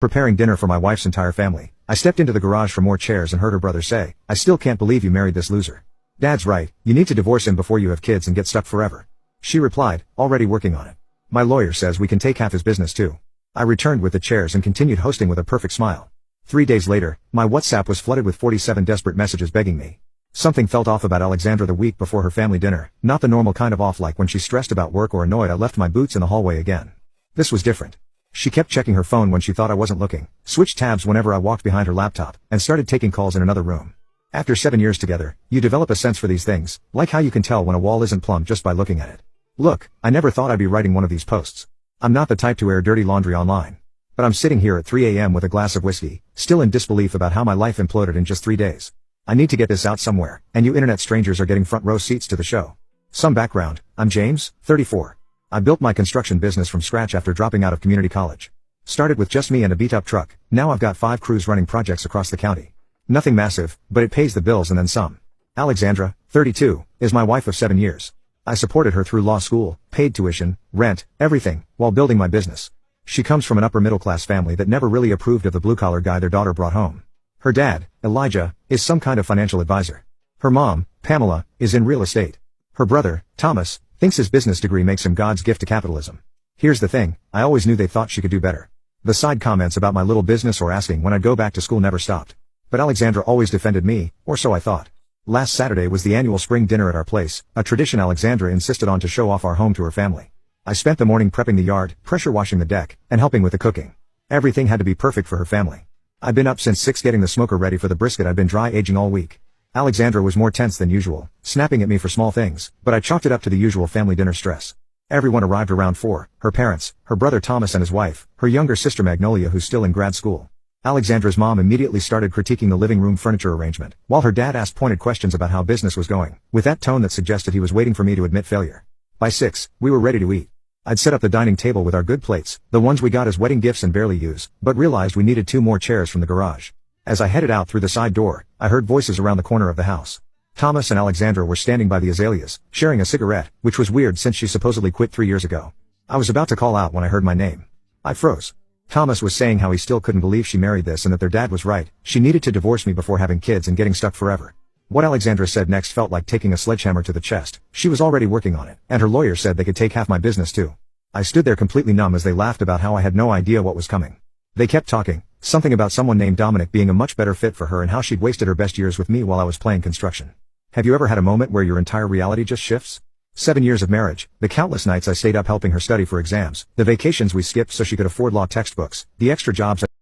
Preparing dinner for my wife's entire family, I stepped into the garage for more chairs and heard her brother say, "I still can't believe you married this loser. Dad's right, you need to divorce him before you have kids and get stuck forever." She replied, "Already working on it. My lawyer says we can take half his business too." I returned with the chairs and continued hosting with a perfect smile. 3 days later, my WhatsApp was flooded with 47 desperate messages begging me. Something felt off about Alexandra the week before her family dinner, not the normal kind of off like when she's stressed about work or annoyed I left my boots in the hallway again. This was different. She kept checking her phone when she thought I wasn't looking, switched tabs whenever I walked behind her laptop, and started taking calls in another room. After 7 years together, you develop a sense for these things, like how you can tell when a wall isn't plumbed just by looking at it. Look, I never thought I'd be writing one of these posts. I'm not the type to air dirty laundry online. But I'm sitting here at 3 a.m. with a glass of whiskey, still in disbelief about how my life imploded in just 3 days. I need to get this out somewhere, and you internet strangers are getting front row seats to the show. Some background: I'm James, 34. I built my construction business from scratch after dropping out of community college. Started with just me and a beat-up truck. Now I've got 5 crews running projects across the county. Nothing massive, but it pays the bills and then some. Alexandra, 32, is my wife of 7 years. I supported her through law school, paid tuition, rent, everything, while building my business. She comes from an upper-middle-class family that never really approved of the blue-collar guy their daughter brought home. Her dad, Elijah, is some kind of financial advisor. Her mom, Pamela, is in real estate. Her brother, Thomas, thinks his business degree makes him God's gift to capitalism. Here's the thing, I always knew they thought she could do better. The side comments about my little business or asking when I'd go back to school never stopped. But Alexandra always defended me, or so I thought. Last Saturday was the annual spring dinner at our place, a tradition Alexandra insisted on to show off our home to her family. I spent the morning prepping the yard, pressure washing the deck, and helping with the cooking. Everything had to be perfect for her family. I'd been up since 6 getting the smoker ready for the brisket I'd been dry aging all week. Alexandra was more tense than usual, snapping at me for small things, but I chalked it up to the usual family dinner stress. Everyone arrived around 4, her parents, her brother Thomas and his wife, her younger sister Magnolia who's still in grad school. Alexandra's mom immediately started critiquing the living room furniture arrangement, while her dad asked pointed questions about how business was going, with that tone that suggested he was waiting for me to admit failure. By 6, we were ready to eat. I'd set up the dining table with our good plates, the ones we got as wedding gifts and barely use, but realized we needed 2 more chairs from the garage. As I headed out through the side door, I heard voices around the corner of the house. Thomas and Alexandra were standing by the azaleas, sharing a cigarette, which was weird since she supposedly quit 3 years ago. I was about to call out when I heard my name. I froze. Thomas was saying how he still couldn't believe she married this and that their dad was right, she needed to divorce me before having kids and getting stuck forever. What Alexandra said next felt like taking a sledgehammer to the chest. She was already working on it, and her lawyer said they could take half my business too. I stood there completely numb as they laughed about how I had no idea what was coming. They kept talking, something about someone named Dominic being a much better fit for her and how she'd wasted her best years with me while I was playing construction. Have you ever had a moment where your entire reality just shifts? 7 years of marriage, the countless nights I stayed up helping her study for exams, the vacations we skipped so she could afford law textbooks, the extra jobs